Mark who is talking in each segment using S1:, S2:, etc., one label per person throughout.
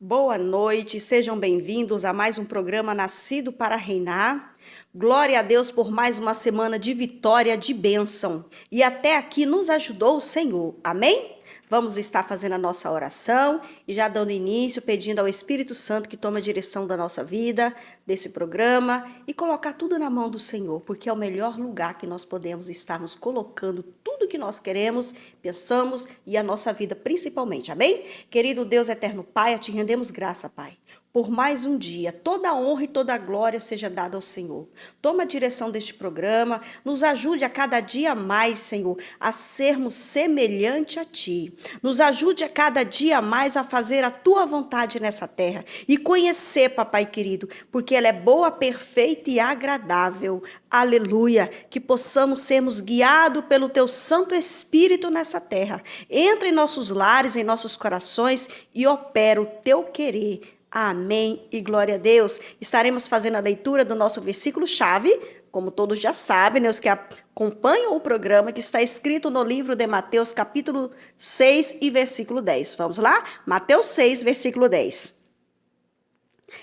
S1: Boa noite, sejam bem-vindos a mais um programa Nascido para Reinar. Glória a Deus por mais uma semana de vitória, de bênção. E até aqui nos ajudou o Senhor. Amém? Vamos estar fazendo a nossa oração e já dando início, pedindo ao Espírito Santo que tome a direção da nossa vida, desse programa e colocar tudo na mão do Senhor, porque é o melhor lugar que nós podemos estarmos colocando tudo que nós queremos, pensamos e a nossa vida principalmente. Amém? Querido Deus eterno Pai, a te rendemos graça, Pai, por mais um dia. Toda a honra e toda a glória seja dada ao Senhor. Toma a direção deste programa, nos ajude a cada dia mais, Senhor, a sermos semelhante a Ti. Nos ajude a cada dia mais a fazer a Tua vontade nessa terra e conhecer, Papai querido, porque ela é boa, perfeita e agradável. Aleluia, que possamos sermos guiados pelo Teu Santo Espírito nessa terra. Entra em nossos lares, em nossos corações e opera o Teu querer. Amém e glória a Deus. Estaremos fazendo a leitura do nosso versículo-chave, como todos já sabem, né, os que acompanham o programa, que está escrito no livro de Mateus, capítulo 6 e versículo 10. Vamos lá? Mateus 6, versículo 10.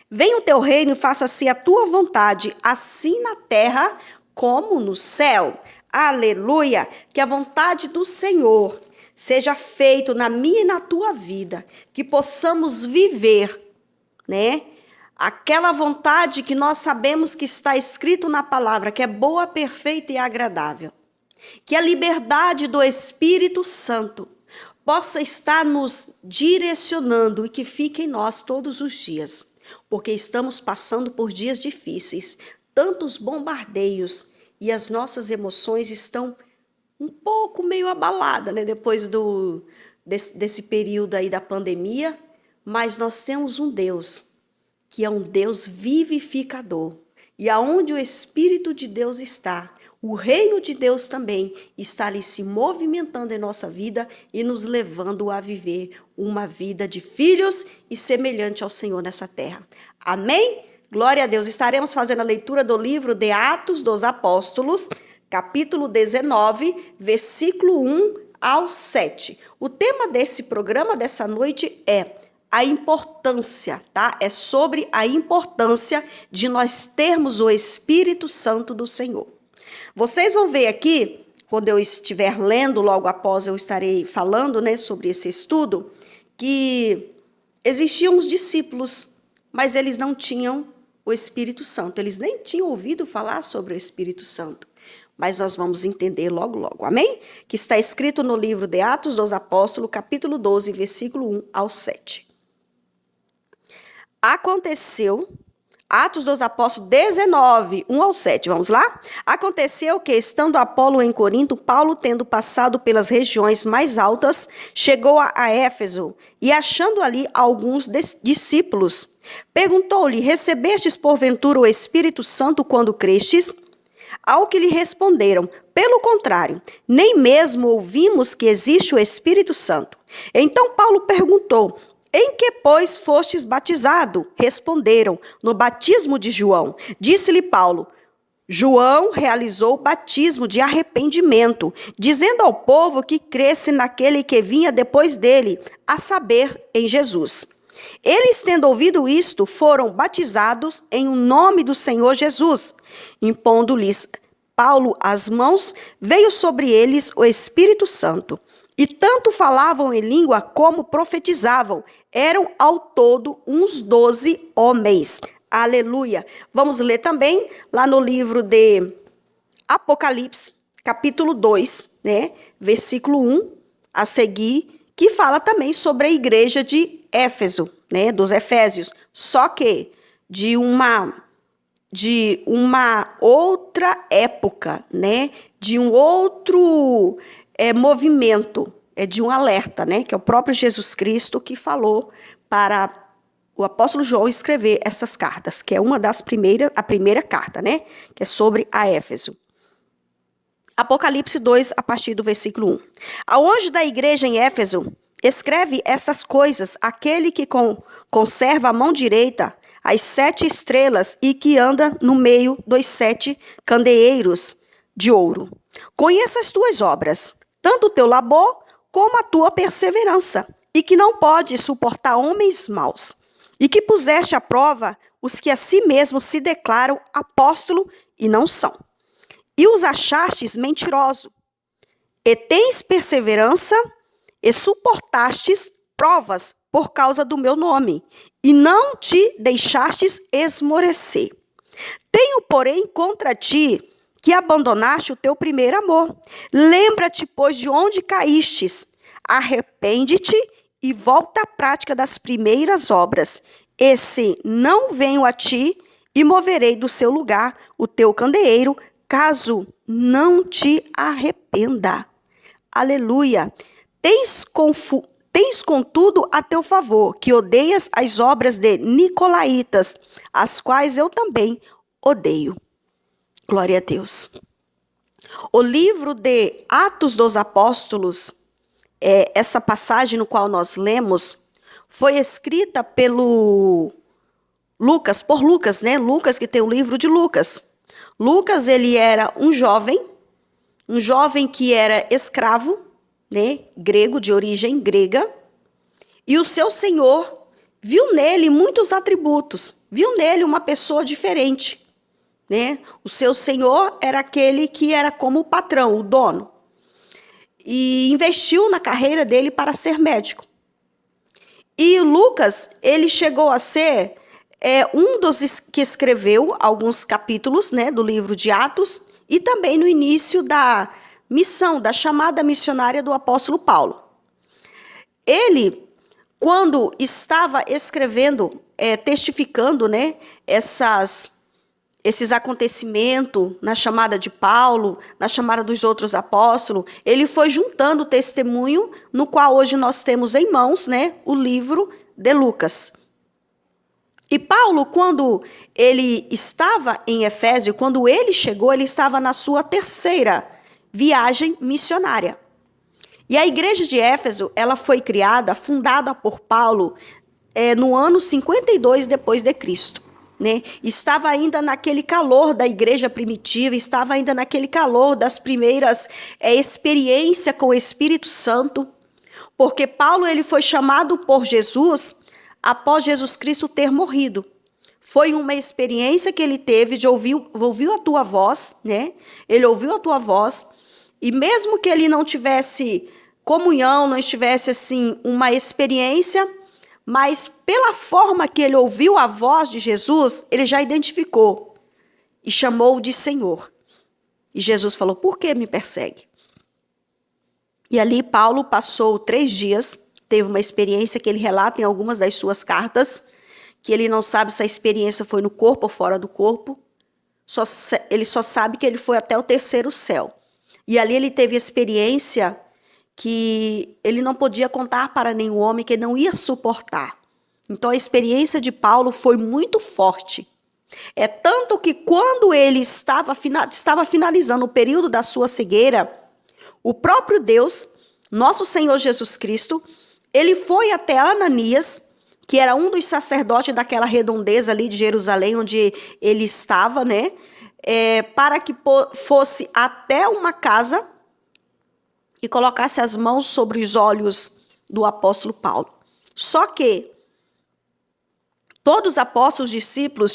S1: Venha o teu reino e faça-se a tua vontade, assim na terra como no céu. Aleluia! Que a vontade do Senhor seja feita na minha e na tua vida, que possamos viver, né? Aquela vontade que nós sabemos que está escrito na palavra, que é boa, perfeita e agradável. Que a liberdade do Espírito Santo possa estar nos direcionando e que fique em nós todos os dias, porque estamos passando por dias difíceis, tantos bombardeios e as nossas emoções estão um pouco meio abaladas, né? Depois desse período aí da pandemia. Mas nós temos um Deus, que é um Deus vivificador. E aonde o Espírito de Deus está, o reino de Deus também está ali se movimentando em nossa vida e nos levando a viver uma vida de filhos e semelhante ao Senhor nessa terra. Amém? Glória a Deus. Estaremos fazendo a leitura do livro de Atos dos Apóstolos, capítulo 19, versículo 1 ao 7. O tema desse programa dessa noite é a importância, tá? É sobre a importância de nós termos o Espírito Santo do Senhor. Vocês vão ver aqui, quando eu estiver lendo, logo após eu estarei falando, né, sobre esse estudo, que existiam os discípulos, mas eles não tinham o Espírito Santo. Eles nem tinham ouvido falar sobre o Espírito Santo. Mas nós vamos entender logo, logo, amém? Que está escrito no livro de Atos dos Apóstolos, capítulo 12, versículo 1 ao 7. Aconteceu, Atos dos Apóstolos 19, 1 ao 7, vamos lá? Aconteceu que, estando Apolo em Corinto, Paulo, tendo passado pelas regiões mais altas, chegou a Éfeso e, achando ali alguns discípulos, perguntou-lhe: recebestes porventura o Espírito Santo quando crestes? Ao que lhe responderam: pelo contrário, nem mesmo ouvimos que existe o Espírito Santo. Então Paulo perguntou: em que, pois, fostes batizado? Responderam: no batismo de João. Disse-lhe Paulo: João realizou o batismo de arrependimento, dizendo ao povo que cresce naquele que vinha depois dele, a saber, em Jesus. Eles, tendo ouvido isto, foram batizados em o nome do Senhor Jesus. Impondo-lhes Paulo as mãos, veio sobre eles o Espírito Santo. E tanto falavam em língua como profetizavam. Eram ao todo uns 12 homens. Aleluia. Vamos ler também lá no livro de Apocalipse, capítulo 2, né? Versículo 1 a seguir, que fala também sobre a igreja de Éfeso, né? Dos Efésios. Só que de uma outra época, né? De um outro movimento, de um alerta, né? Que é o próprio Jesus Cristo que falou para o apóstolo João escrever essas cartas, que é uma das primeiras, a primeira carta, né? Que é sobre a Éfeso. Apocalipse 2, a partir do versículo 1. Ao anjo da igreja em Éfeso, escreve essas coisas, aquele que conserva a mão direita as 7 estrelas e que anda no meio dos 7 candeeiros de ouro. Conheça as tuas obras, tanto o teu labor como a tua perseverança, e que não pode suportar homens maus. e que puseste à prova os que a si mesmos se declaram apóstolo e não são, e os achastes mentiroso, e tens perseverança, e suportastes provas por causa do meu nome, e não te deixastes esmorecer. Tenho, porém, contra ti que abandonaste o teu primeiro amor. Lembra-te, pois, de onde caístes. Arrepende-te e volta à prática das primeiras obras. E se não venho a ti, e moverei do seu lugar o teu candeeiro, caso não te arrependa. Aleluia. Tens contudo a teu favor, que odeias as obras de nicolaítas, as quais eu também odeio. Glória a Deus. O livro de Atos dos Apóstolos, essa passagem no qual nós lemos, foi escrita por Lucas, né? Lucas, que tem o livro de Lucas. Lucas, ele era um jovem que era escravo, né? Grego, de origem grega, e o seu senhor viu nele muitos atributos, viu nele uma pessoa diferente, né? O seu senhor era aquele que era como o patrão, o dono, e investiu na carreira dele para ser médico. E Lucas, ele chegou a ser um dos que escreveu alguns capítulos, né, do livro de Atos, e também no início da missão, da chamada missionária do apóstolo Paulo. Ele, quando estava escrevendo, testificando, né, esses acontecimentos na chamada de Paulo, na chamada dos outros apóstolos, ele foi juntando testemunho, no qual hoje nós temos em mãos, né, o livro de Lucas. E Paulo, quando ele estava em Efésio, quando ele chegou, ele estava na sua terceira viagem missionária. E a igreja de Éfeso, ela foi criada, fundada por Paulo, no ano 52 depois de Cristo. Né? Estava ainda naquele calor da igreja primitiva, estava ainda naquele calor das primeiras experiências com o Espírito Santo, porque Paulo ele foi chamado por Jesus após Jesus Cristo ter morrido. Foi uma experiência que ele teve de ouviu a tua voz, né? Ele ouviu a tua voz, e mesmo que ele não tivesse comunhão, não estivesse assim uma experiência, mas pela forma que ele ouviu a voz de Jesus, ele já identificou e chamou-o de Senhor. E Jesus falou: por que me persegue? E ali Paulo passou 3 dias, teve uma experiência que ele relata em algumas das suas cartas, que ele não sabe se a experiência foi no corpo ou fora do corpo, ele só sabe que ele foi até o 3º céu. E ali ele teve experiência que ele não podia contar para nenhum homem, que não ia suportar. Então a experiência de Paulo foi muito forte. É tanto que quando ele estava finalizando o período da sua cegueira, o próprio Deus, nosso Senhor Jesus Cristo, ele foi até Ananias, que era um dos sacerdotes daquela redondeza ali de Jerusalém, onde ele estava, né? Para que fosse até uma casa e colocasse as mãos sobre os olhos do apóstolo Paulo. Só que todos os apóstolos, discípulos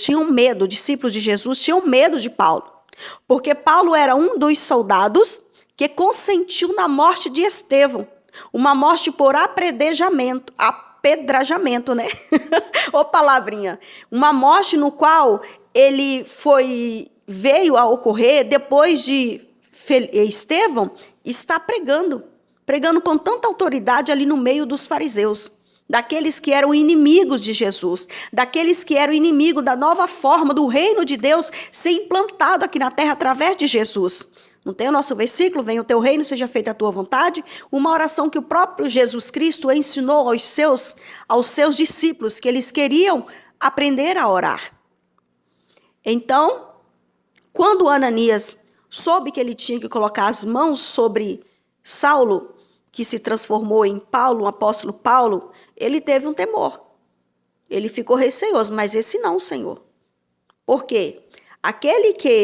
S1: de Jesus tinham medo de Paulo, porque Paulo era um dos soldados que consentiu na morte de Estevão, uma morte por apedrejamento, né? Ô palavrinha. Uma morte no qual ele veio a ocorrer depois de Estevão está pregando com tanta autoridade ali no meio dos fariseus, daqueles que eram inimigos de Jesus, daqueles que eram inimigos da nova forma do reino de Deus ser implantado aqui na terra através de Jesus. Não tem o nosso versículo? Venha o teu reino, seja feita a tua vontade. Uma oração que o próprio Jesus Cristo ensinou aos seus discípulos, que eles queriam aprender a orar. Então, quando Ananias soube que ele tinha que colocar as mãos sobre Saulo, que se transformou em Paulo, o apóstolo Paulo, ele teve um temor. Ele ficou receoso, mas esse não, Senhor. Por quê?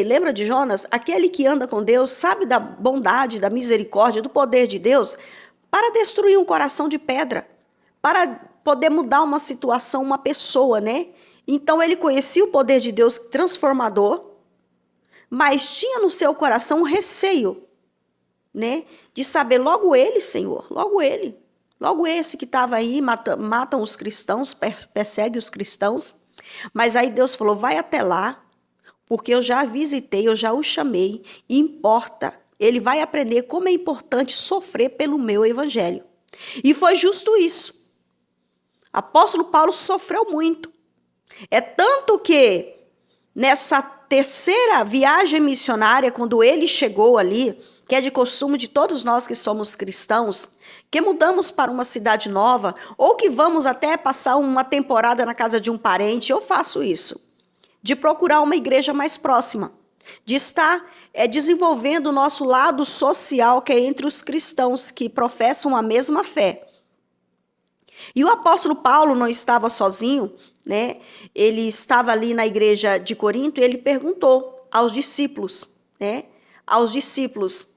S1: Lembra de Jonas? Aquele que anda com Deus sabe da bondade, da misericórdia, do poder de Deus para destruir um coração de pedra, para poder mudar uma situação, uma pessoa, né? Então ele conhecia o poder de Deus transformador, mas tinha no seu coração um receio, né? De saber, logo ele, Senhor, logo ele. Logo esse que estava aí, matam os cristãos, persegue os cristãos. Mas aí Deus falou, vai até lá, porque eu já visitei, eu já o chamei, e importa, ele vai aprender como é importante sofrer pelo meu evangelho. E foi justo isso. Apóstolo Paulo sofreu muito. É tanto que nessa terceira viagem missionária, quando ele chegou ali, que é de costume de todos nós que somos cristãos, que mudamos para uma cidade nova, ou que vamos até passar uma temporada na casa de um parente, eu faço isso. De procurar uma igreja mais próxima, de estar desenvolvendo o nosso lado social, que é entre os cristãos que professam a mesma fé. E o apóstolo Paulo não estava sozinho, né? Ele estava ali na igreja de Corinto e ele perguntou aos discípulos, né? Aos discípulos,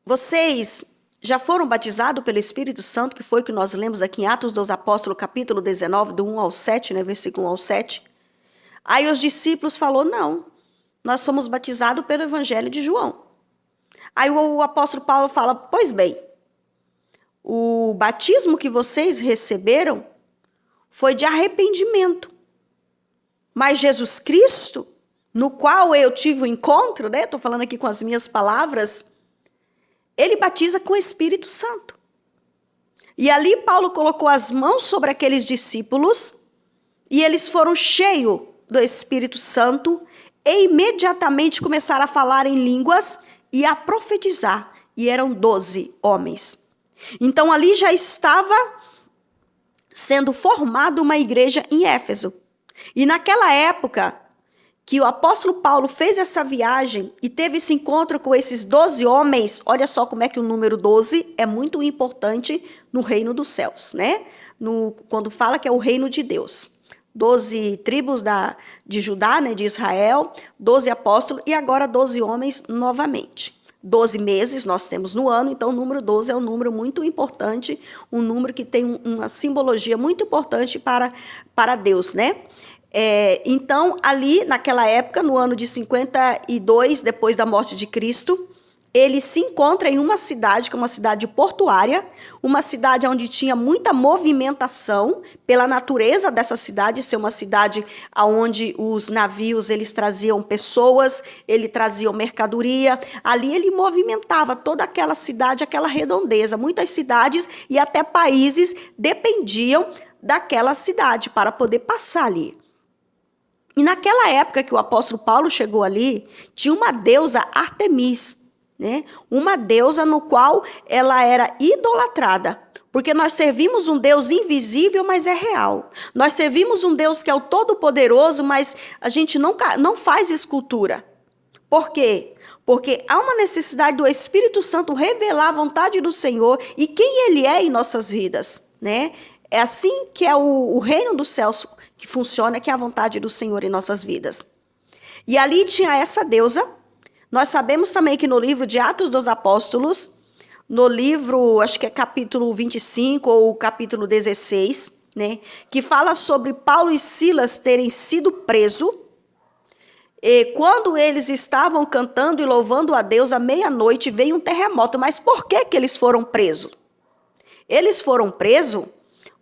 S1: vocês já foram batizados pelo Espírito Santo, que foi o que nós lemos aqui em Atos dos Apóstolos, capítulo 19, do 1 ao 7, né, versículo 1 ao 7. Aí os discípulos falaram, não, nós somos batizados pelo Evangelho de João. Aí o apóstolo Paulo fala, pois bem, o batismo que vocês receberam foi de arrependimento. Mas Jesus Cristo, no qual eu tive o encontro, né, estou falando aqui com as minhas palavras, ele batiza com o Espírito Santo. E ali Paulo colocou as mãos sobre aqueles discípulos e eles foram cheios do Espírito Santo e imediatamente começaram a falar em línguas e a profetizar. E eram 12 homens. Então ali já estava sendo formada uma igreja em Éfeso. E naquela época que o apóstolo Paulo fez essa viagem e teve esse encontro com esses 12 homens, olha só como é que o número 12 é muito importante no reino dos céus, né? Quando fala que é o reino de Deus. 12 tribos de Judá, né, de Israel, 12 apóstolos e agora 12 homens novamente. 12 meses nós temos no ano, então o número 12 é um número muito importante, um número que tem uma simbologia muito importante para Deus, né? Então, ali, naquela época, no ano de 52, depois da morte de Cristo, ele se encontra em uma cidade, que é uma cidade portuária, uma cidade onde tinha muita movimentação pela natureza dessa cidade, ser uma cidade onde os navios eles traziam pessoas, ele trazia mercadoria. Ali ele movimentava toda aquela cidade, aquela redondeza. Muitas cidades e até países dependiam daquela cidade para poder passar ali. E naquela época que o apóstolo Paulo chegou ali, tinha uma deusa Artemis, né? Uma deusa no qual ela era idolatrada. Porque nós servimos um Deus invisível, mas é real. Nós servimos um Deus que é o Todo-Poderoso, mas a gente não faz escultura. Por quê? Porque há uma necessidade do Espírito Santo revelar a vontade do Senhor e quem Ele é em nossas vidas, né? É assim que é o reino dos céus que funciona, que é a vontade do Senhor em nossas vidas. E ali tinha essa deusa. Nós sabemos também que no livro de Atos dos Apóstolos, no livro, acho que é capítulo 25 ou capítulo 16, né, que fala sobre Paulo e Silas terem sido presos, e quando eles estavam cantando e louvando a Deus, à meia-noite veio um terremoto. Mas por que eles foram presos? Eles foram presos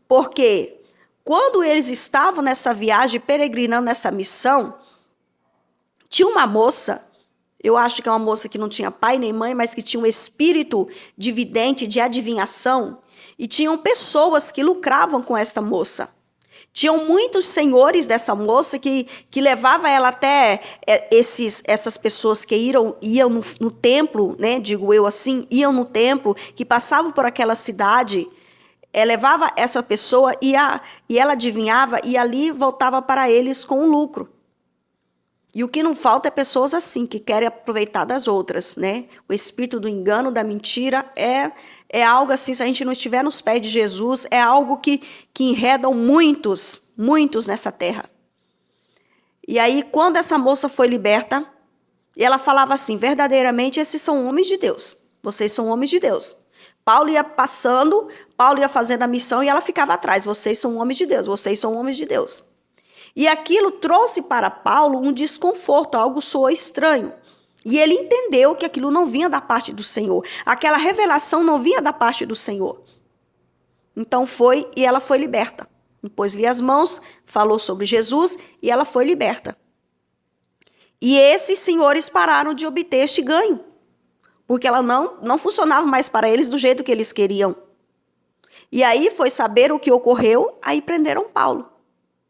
S1: porque quando eles estavam nessa viagem, peregrinando nessa missão, tinha uma moça, eu acho que é uma moça que não tinha pai nem mãe, mas que tinha um espírito de vidente, de adivinhação, e tinham pessoas que lucravam com esta moça. Tinham muitos senhores dessa moça que levava ela até essas pessoas que iam no templo, né, digo eu assim, iam no templo, que passavam por aquela cidade, levava essa pessoa e ela adivinhava e ali voltava para eles com um lucro. E o que não falta é pessoas assim, que querem aproveitar das outras, né? O espírito do engano, da mentira, é algo assim, se a gente não estiver nos pés de Jesus, é algo que enredam muitos nessa terra. E aí, quando essa moça foi liberta, ela falava assim, verdadeiramente, esses são homens de Deus. Vocês são homens de Deus. Paulo ia passando, Paulo ia fazendo a missão e ela ficava atrás. Vocês são homens de Deus, vocês são homens de Deus. E aquilo trouxe para Paulo um desconforto, algo soou estranho. E ele entendeu que aquilo não vinha da parte do Senhor. Aquela revelação não vinha da parte do Senhor. Então foi e ela foi liberta. Impôs-lhe as mãos, falou sobre Jesus e ela foi liberta. E esses senhores pararam de obter este ganho, porque ela não funcionava mais para eles do jeito que eles queriam. E aí foi saber o que ocorreu, aí prenderam Paulo.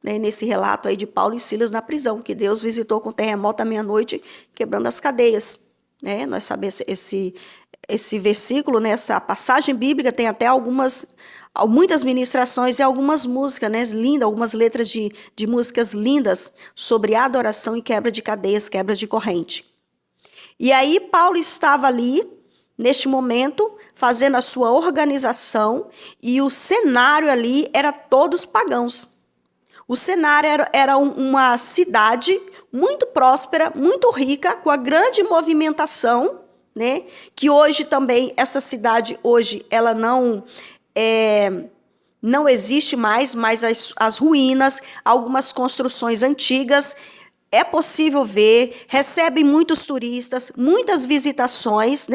S1: Nesse relato aí de Paulo e Silas na prisão, que Deus visitou com terremoto à meia-noite, quebrando as cadeias. Nós sabemos esse versículo, essa passagem bíblica tem até muitas ministrações e algumas músicas, lindas, algumas letras de músicas lindas sobre adoração e quebra de cadeias, quebra de corrente. E aí Paulo estava ali, neste momento, fazendo a sua organização e o cenário ali era todos pagãos. O cenário era uma cidade muito próspera, muito rica, com a grande movimentação, que hoje também, essa cidade hoje, ela não existe mais, mas as ruínas, algumas construções antigas, é possível ver, recebe muitos turistas, muitas visitações,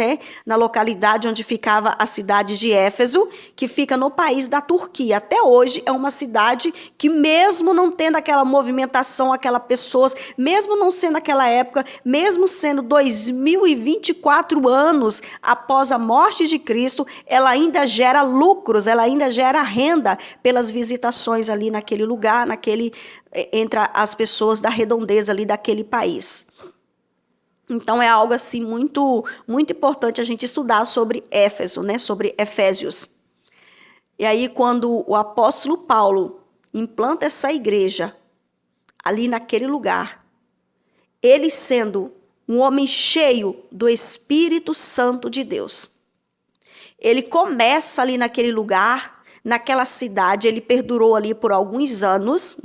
S1: na localidade onde ficava a cidade de Éfeso, que fica no país da Turquia. Até hoje é uma cidade que, mesmo não tendo aquela movimentação, aquelas pessoas, mesmo não sendo aquela época, mesmo sendo 2024 anos após a morte de Cristo, ela ainda gera lucros, ela ainda gera renda pelas visitações ali naquele lugar, entre as pessoas da redondeza ali daquele país. Então é algo assim muito, muito importante a gente estudar sobre Éfeso, sobre Efésios. E aí quando o apóstolo Paulo implanta essa igreja ali naquele lugar, ele sendo um homem cheio do Espírito Santo de Deus, ele começa ali naquele lugar, naquela cidade, ele perdurou ali por alguns anos,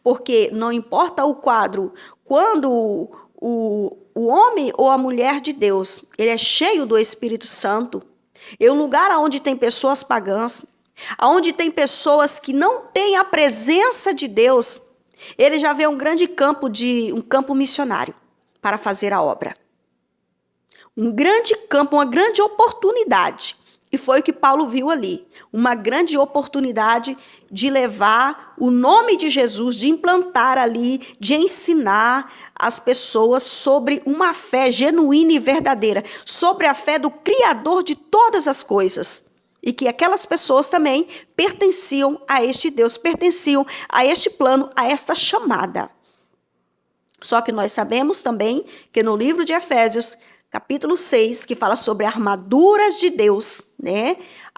S1: porque não importa o quadro, quando o homem ou a mulher de Deus, ele é cheio do Espírito Santo, é um lugar onde tem pessoas pagãs, onde tem pessoas que não têm a presença de Deus, ele já vê um grande campo um campo missionário para fazer a obra. Um grande campo, uma grande oportunidade. E foi o que Paulo viu ali, uma grande oportunidade de levar o nome de Jesus, de implantar ali, de ensinar as pessoas sobre uma fé genuína e verdadeira, sobre a fé do Criador de todas as coisas. E que aquelas pessoas também pertenciam a este Deus, pertenciam a este plano, a esta chamada. Só que nós sabemos também que no livro de Efésios, capítulo 6, que fala sobre armaduras de Deus,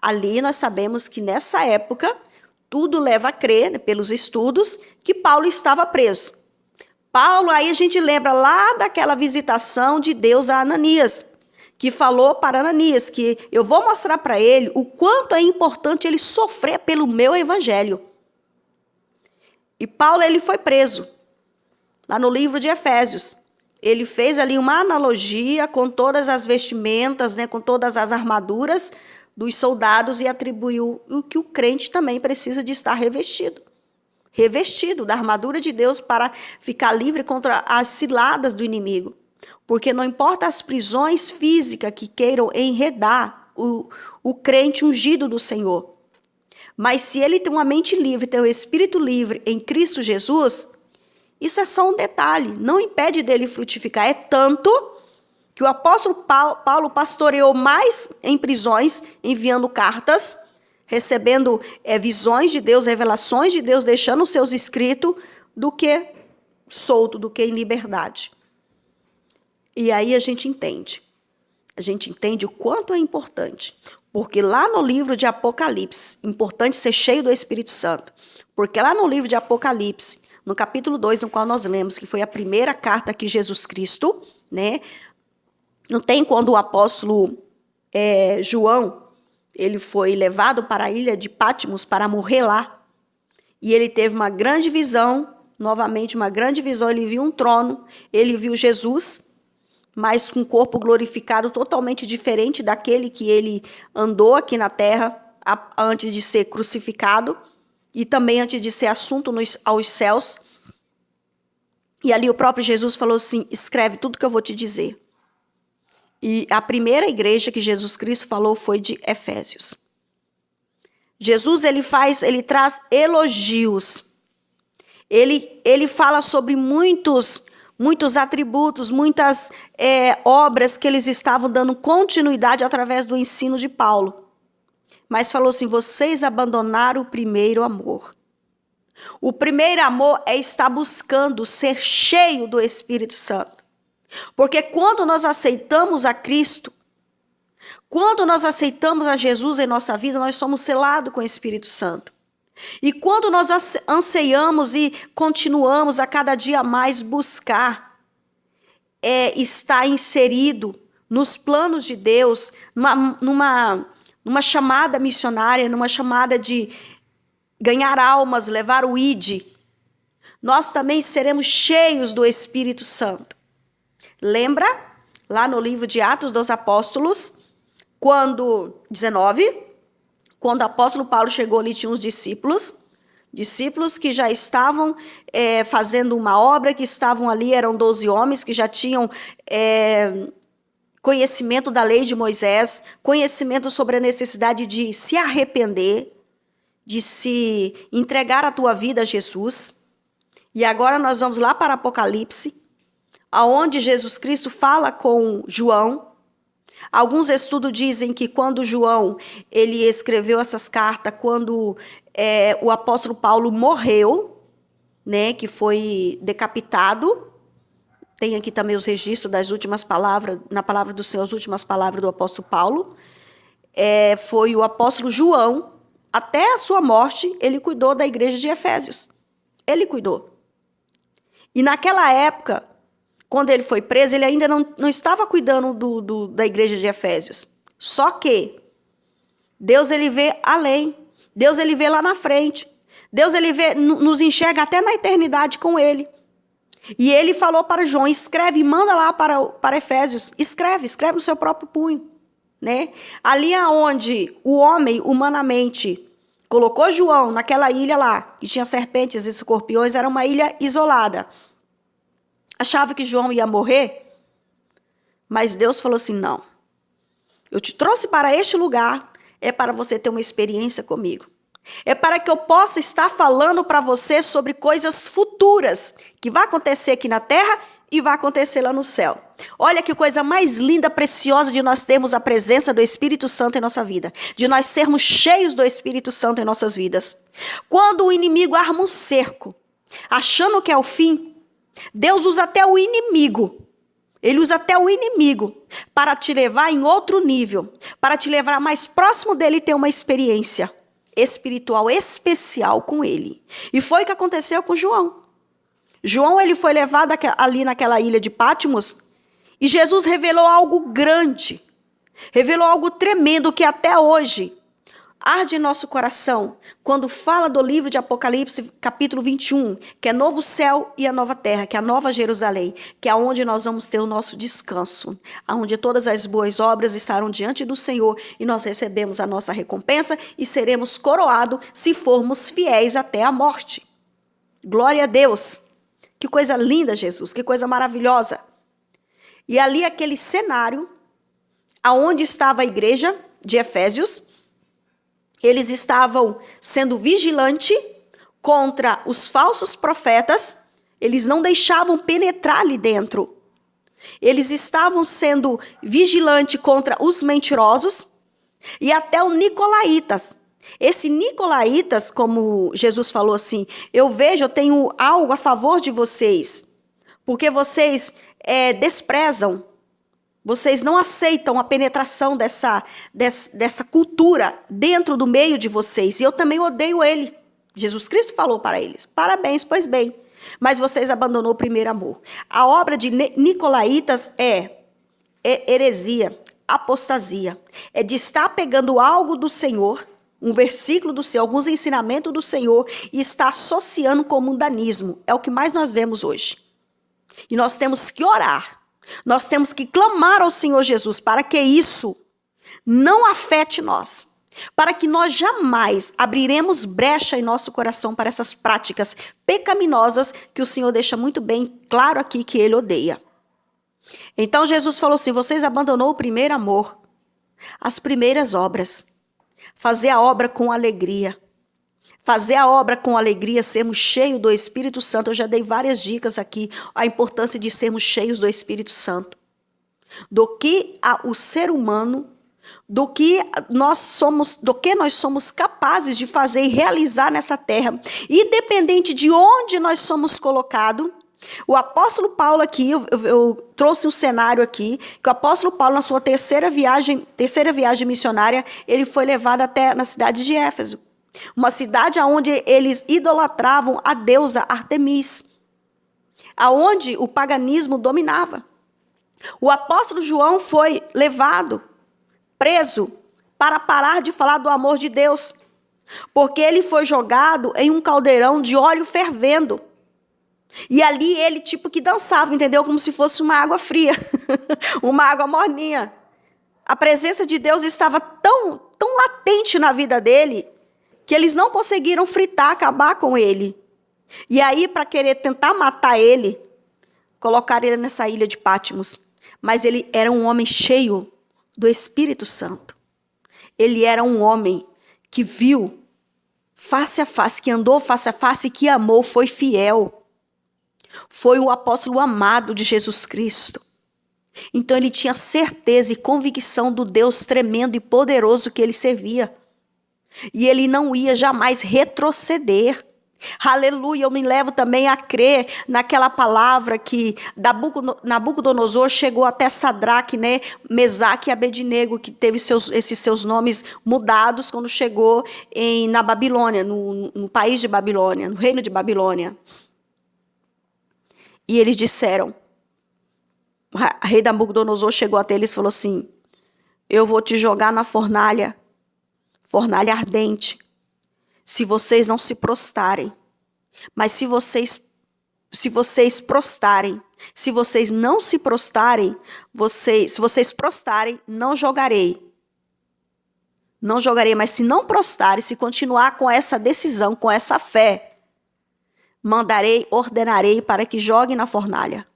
S1: Ali nós sabemos que nessa época, tudo leva a crer, pelos estudos, que Paulo estava preso. Paulo, aí a gente lembra lá daquela visitação de Deus a Ananias, que falou para Ananias que eu vou mostrar para ele o quanto é importante ele sofrer pelo meu evangelho. E Paulo, ele foi preso, lá no livro de Efésios. Ele fez ali uma analogia com todas as vestimentas, com todas as armaduras dos soldados e atribuiu o que o crente também precisa de estar revestido. Revestido da armadura de Deus para ficar livre contra as ciladas do inimigo. Porque não importa as prisões físicas que queiram enredar o crente ungido do Senhor. Mas se ele tem uma mente livre, tem um espírito livre em Cristo Jesus, isso é só um detalhe, não impede dele frutificar. É tanto que o apóstolo Paulo pastoreou mais em prisões, enviando cartas, recebendo visões de Deus, revelações de Deus, deixando os seus escritos, do que solto, do que em liberdade. E aí a gente entende o quanto é importante, porque lá no livro de Apocalipse, importante ser cheio do Espírito Santo, porque lá no livro de Apocalipse, no capítulo 2, no qual nós lemos, que foi a primeira carta que Jesus Cristo, não tem quando o apóstolo João, ele foi levado para a ilha de Patmos para morrer lá, e ele teve uma grande visão, novamente uma grande visão, ele viu um trono, ele viu Jesus, mas com um corpo glorificado totalmente diferente daquele que ele andou aqui na terra antes de ser crucificado e também antes de ser assunto aos céus. E ali o próprio Jesus falou assim: escreve tudo que eu vou te dizer. E a primeira igreja que Jesus Cristo falou foi de Efésios. Jesus, ele traz elogios. Ele fala sobre muitos atributos, muitas obras que eles estavam dando continuidade através do ensino de Paulo. Mas falou assim: vocês abandonaram o primeiro amor. O primeiro amor é estar buscando ser cheio do Espírito Santo. Porque quando nós aceitamos a Cristo, quando nós aceitamos a Jesus em nossa vida, nós somos selados com o Espírito Santo. E quando nós anseiamos e continuamos a cada dia mais buscar estar inserido nos planos de Deus, numa chamada missionária, numa chamada de ganhar almas, levar o ID, nós também seremos cheios do Espírito Santo. Lembra lá no livro de Atos dos Apóstolos, quando o apóstolo Paulo chegou ali, tinha uns discípulos que já estavam fazendo uma obra, que estavam ali, eram 12 homens que já tinham conhecimento da lei de Moisés, conhecimento sobre a necessidade de se arrepender, de se entregar a tua vida a Jesus. E agora nós vamos lá para Apocalipse, aonde Jesus Cristo fala com João. Alguns estudos dizem que quando João ele escreveu essas cartas, quando o apóstolo Paulo morreu, né, que foi decapitado, tem aqui também os registros das últimas palavras, na palavra do Senhor, as últimas palavras do apóstolo Paulo, foi o apóstolo João, até a sua morte, ele cuidou da igreja de Efésios. Ele cuidou. E naquela época, quando ele foi preso, ele ainda não estava cuidando da igreja de Efésios. Só que Deus, ele vê além. Deus, ele vê lá na frente. Deus, ele nos enxerga até na eternidade com ele. E ele falou para João: escreve, manda lá para Efésios. Escreve no seu próprio punho. Né? Ali aonde o homem, humanamente, colocou João naquela ilha lá, que tinha serpentes e escorpiões, era uma ilha isolada. Achava que João ia morrer, mas Deus falou assim: não, eu te trouxe para este lugar, é para você ter uma experiência comigo. É para que eu possa estar falando para você sobre coisas futuras, que vai acontecer aqui na terra e vai acontecer lá no céu. Olha que coisa mais linda, preciosa de nós termos a presença do Espírito Santo em nossa vida, de nós sermos cheios do Espírito Santo em nossas vidas. Quando o inimigo arma um cerco, achando que é o fim, Deus usa até o inimigo. Ele usa até o inimigo para te levar em outro nível, para te levar mais próximo dele e ter uma experiência espiritual especial com ele. E foi o que aconteceu com João. João, ele foi levado ali naquela ilha de Patmos e Jesus revelou algo grande, revelou algo tremendo que até hoje arde em nosso coração quando fala do livro de Apocalipse, capítulo 21, que é novo céu e a nova terra, que é a nova Jerusalém, que é onde nós vamos ter o nosso descanso, onde todas as boas obras estarão diante do Senhor e nós recebemos a nossa recompensa e seremos coroados se formos fiéis até a morte. Glória a Deus! Que coisa linda, Jesus, que coisa maravilhosa. E ali aquele cenário, aonde estava a igreja de Efésios, eles estavam sendo vigilantes contra os falsos profetas, eles não deixavam penetrar ali dentro. Eles estavam sendo vigilantes contra os mentirosos e até os nicolaítas. Esse nicolaítas, como Jesus falou assim, eu tenho algo a favor de vocês, porque vocês desprezam, vocês não aceitam a penetração dessa cultura dentro do meio de vocês, e eu também odeio ele. Jesus Cristo falou para eles: parabéns, pois bem, mas vocês abandonou o primeiro amor. A obra de nicolaítas é heresia, apostasia, é de estar pegando algo do Senhor, um versículo do Senhor, alguns ensinamentos do Senhor, e está associando com o mundanismo. É o que mais nós vemos hoje. E nós temos que orar Nós temos que clamar ao Senhor Jesus para que isso não afete nós, para que nós jamais abriremos brecha em nosso coração para essas práticas pecaminosas que o Senhor deixa muito bem claro aqui que ele odeia. Então Jesus falou assim: vocês abandonou o primeiro amor, as primeiras obras. Fazer a obra com alegria. Fazer a obra com alegria, sermos cheios do Espírito Santo. Eu já dei várias dicas aqui, a importância de sermos cheios do Espírito Santo. Do que o ser humano, do que nós somos capazes de fazer e realizar nessa terra, independente de onde nós somos colocados. O apóstolo Paulo aqui, eu trouxe um cenário aqui, que o apóstolo Paulo, na sua terceira viagem missionária, ele foi levado até na cidade de Éfeso, uma cidade onde eles idolatravam a deusa Artemis, aonde o paganismo dominava. O apóstolo João foi levado, preso, para parar de falar do amor de Deus, porque ele foi jogado em um caldeirão de óleo fervendo. E ali ele tipo que dançava, entendeu? Como se fosse uma água fria, uma água morninha. A presença de Deus estava tão latente na vida dele, que eles não conseguiram fritar, acabar com ele. E aí, para querer tentar matar ele, colocaram ele nessa ilha de Patmos. Mas ele era um homem cheio do Espírito Santo. Ele era um homem que viu face a face, que andou face a face, que amou, foi fiel. Foi o apóstolo amado de Jesus Cristo. Então ele tinha certeza e convicção do Deus tremendo e poderoso que ele servia. E ele não ia jamais retroceder. Aleluia, eu me levo também a crer naquela palavra que Nabucodonosor chegou até Sadraque, né, Mesaque e Abednego, que teve esses seus nomes mudados quando chegou na Babilônia, no país de Babilônia, no reino de Babilônia. E eles disseram, o rei Nabucodonosor chegou até eles e falou assim: eu vou te jogar na fornalha ardente, se vocês não se prostrarem. Mas se vocês prostrarem, se vocês não se prostrarem, se vocês prostrarem, não jogarei. Não jogarei, mas se não prostrarem, se continuar com essa decisão, com essa fé, ordenarei para que joguem na fornalha.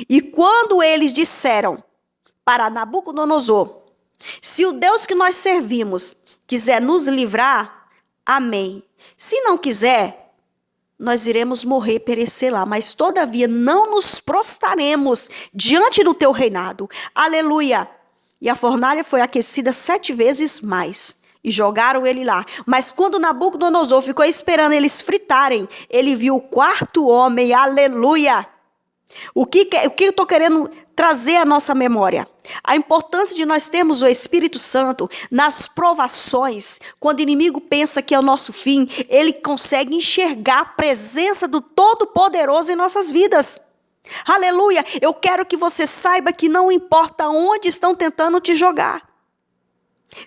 S1: E quando eles disseram para Nabucodonosor: se o Deus que nós servimos quiser nos livrar, amém. Se não quiser, nós iremos morrer, perecer lá, mas todavia não nos prostraremos diante do teu reinado. Aleluia! E a fornalha foi aquecida 7 vezes mais. E jogaram ele lá. Mas quando Nabucodonosor ficou esperando eles fritarem, ele viu o 4º homem. Aleluia! O que eu estou querendo trazer à nossa memória? A importância de nós termos o Espírito Santo nas provações. Quando o inimigo pensa que é o nosso fim, ele consegue enxergar a presença do Todo-Poderoso em nossas vidas. Aleluia! Eu quero que você saiba que não importa onde estão tentando te jogar.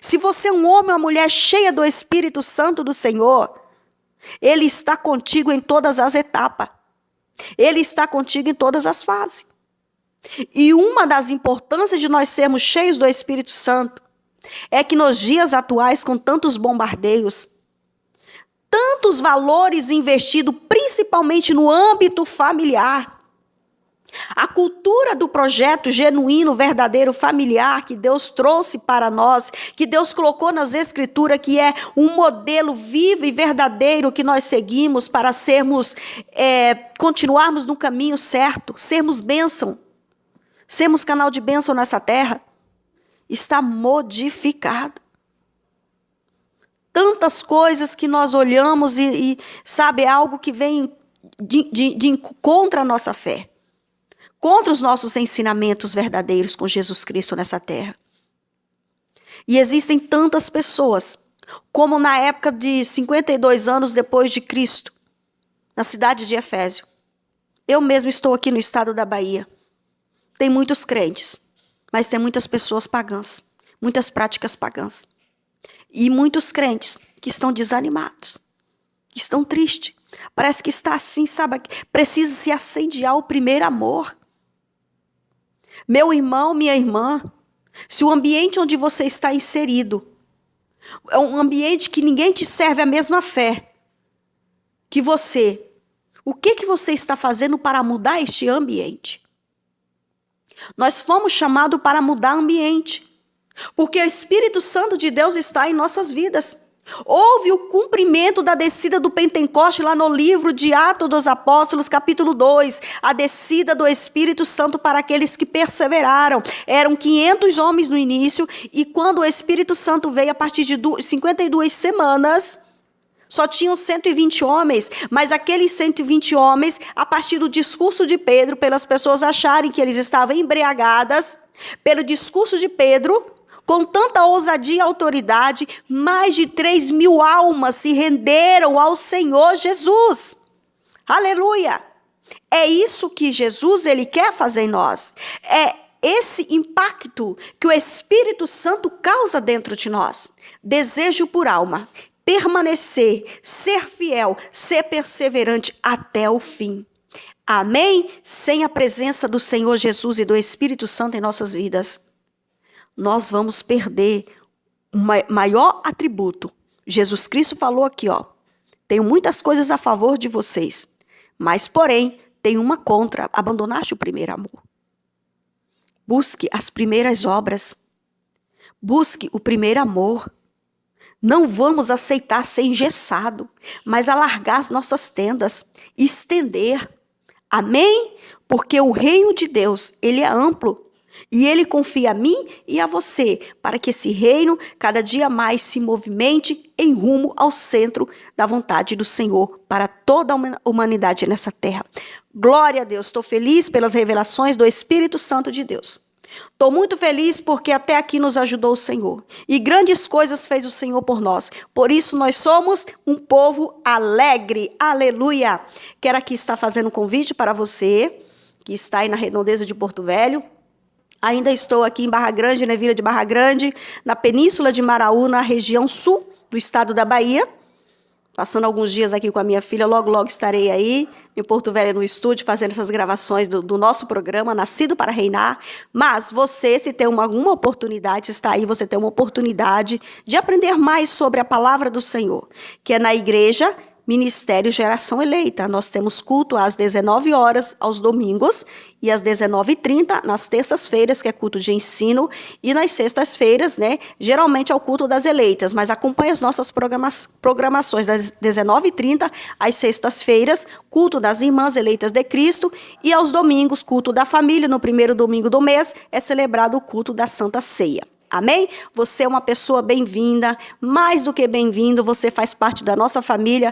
S1: Se você é um homem ou uma mulher cheia do Espírito Santo do Senhor, ele está contigo em todas as etapas. Ele está contigo em todas as fases. E uma das importâncias de nós sermos cheios do Espírito Santo é que nos dias atuais, com tantos bombardeios, tantos valores investidos, principalmente no âmbito familiar, a cultura do projeto genuíno, verdadeiro, familiar que Deus trouxe para nós, que Deus colocou nas Escrituras, que é um modelo vivo e verdadeiro que nós seguimos para continuarmos no caminho certo, sermos bênção, sermos canal de bênção nessa terra, está modificado. Tantas coisas que nós olhamos e sabe, é algo que vem contra a nossa fé. Contra os nossos ensinamentos verdadeiros com Jesus Cristo nessa terra. E existem tantas pessoas, como na época de 52 anos depois de Cristo, na cidade de Efésio. Eu mesmo estou aqui no estado da Bahia. Tem muitos crentes, mas tem muitas pessoas pagãs, muitas práticas pagãs. E muitos crentes que estão desanimados, que estão tristes. Parece que está assim, sabe? Precisa se incendiar o primeiro amor. Meu irmão, minha irmã, se o ambiente onde você está inserido é um ambiente que ninguém te serve a mesma fé que você, o que você está fazendo para mudar este ambiente? Nós fomos chamados para mudar ambiente, porque o Espírito Santo de Deus está em nossas vidas. Houve o cumprimento da descida do Pentecoste lá no livro de Atos dos Apóstolos, capítulo 2, a descida do Espírito Santo para aqueles que perseveraram. Eram 500 homens no início, e quando o Espírito Santo veio a partir de 52 semanas, só tinham 120 homens, mas aqueles 120 homens, a partir do discurso de Pedro, pelas pessoas acharem que eles estavam embriagadas, pelo discurso de Pedro, com tanta ousadia e autoridade, mais de 3.000 almas se renderam ao Senhor Jesus. Aleluia! É isso que Jesus ele quer fazer em nós. É esse impacto que o Espírito Santo causa dentro de nós. Desejo por alma, permanecer, ser fiel, ser perseverante até o fim. Amém? Sem a presença do Senhor Jesus e do Espírito Santo em nossas vidas, nós vamos perder o maior atributo. Jesus Cristo falou aqui, ó, tenho muitas coisas a favor de vocês, mas, porém, tenho uma contra, abandonaste o primeiro amor. Busque as primeiras obras, busque o primeiro amor. Não vamos aceitar ser engessado, mas alargar as nossas tendas, estender. Amém? Porque o reino de Deus, ele é amplo. E ele confia a mim e a você, para que esse reino cada dia mais se movimente em rumo ao centro da vontade do Senhor para toda a humanidade nessa terra. Glória a Deus, estou feliz pelas revelações do Espírito Santo de Deus. Estou muito feliz porque até aqui nos ajudou o Senhor. E grandes coisas fez o Senhor por nós. Por isso nós somos um povo alegre. Aleluia! Quero aqui estar fazendo um convite para você que está aí na redondeza de Porto Velho. Ainda estou aqui em Barra Grande, na Vila de Barra Grande, na Península de Maraú, na região sul do estado da Bahia. Passando alguns dias aqui com a minha filha, logo, logo estarei aí, em Porto Velho, no estúdio, fazendo essas gravações do nosso programa, Nascido para Reinar. Mas você, se tem alguma oportunidade, se está aí, você tem uma oportunidade de aprender mais sobre a palavra do Senhor, que é na igreja Ministério Geração Eleita. Nós temos culto às 19 horas aos domingos e às 19h30 nas terças-feiras, que é culto de ensino, e nas sextas-feiras, né, geralmente é o culto das eleitas, mas acompanhe as nossas programações das 19h30 às sextas-feiras, culto das irmãs eleitas de Cristo, e aos domingos, culto da família. No primeiro domingo do mês é celebrado o culto da Santa Ceia. Amém? Você é uma pessoa bem-vinda, mais do que bem-vindo, você faz parte da nossa família,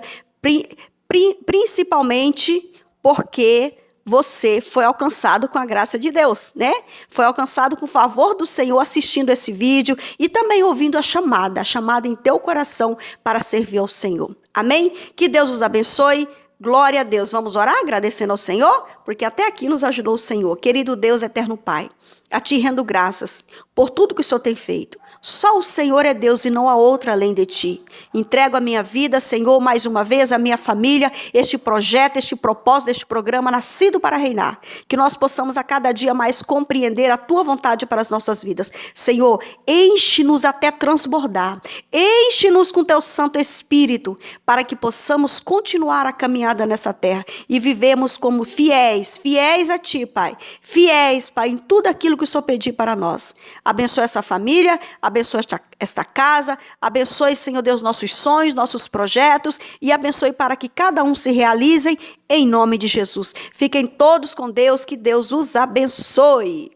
S1: principalmente porque você foi alcançado com a graça de Deus, né? Foi alcançado com o favor do Senhor assistindo esse vídeo e também ouvindo a chamada em teu coração para servir ao Senhor. Amém? Que Deus os abençoe. Glória a Deus. Vamos orar agradecendo ao Senhor, porque até aqui nos ajudou o Senhor. Querido Deus, eterno Pai, a Ti rendo graças por tudo que o Senhor tem feito. Só o Senhor é Deus e não há outra além de Ti. Entrego a minha vida, Senhor, mais uma vez, a minha família, este projeto, este propósito, este programa Nascido para Reinar. Que nós possamos a cada dia mais compreender a Tua vontade para as nossas vidas. Senhor, enche-nos até transbordar. Enche-nos com Teu Santo Espírito, para que possamos continuar a caminhada nessa terra e vivemos como fiéis a Ti, Pai. Fiéis, Pai, em tudo aquilo que o Senhor pedir para nós. Abençoe essa família, abençoe esta casa, abençoe, Senhor Deus, nossos sonhos, nossos projetos e abençoe para que cada um se realize em nome de Jesus. Fiquem todos com Deus, que Deus os abençoe.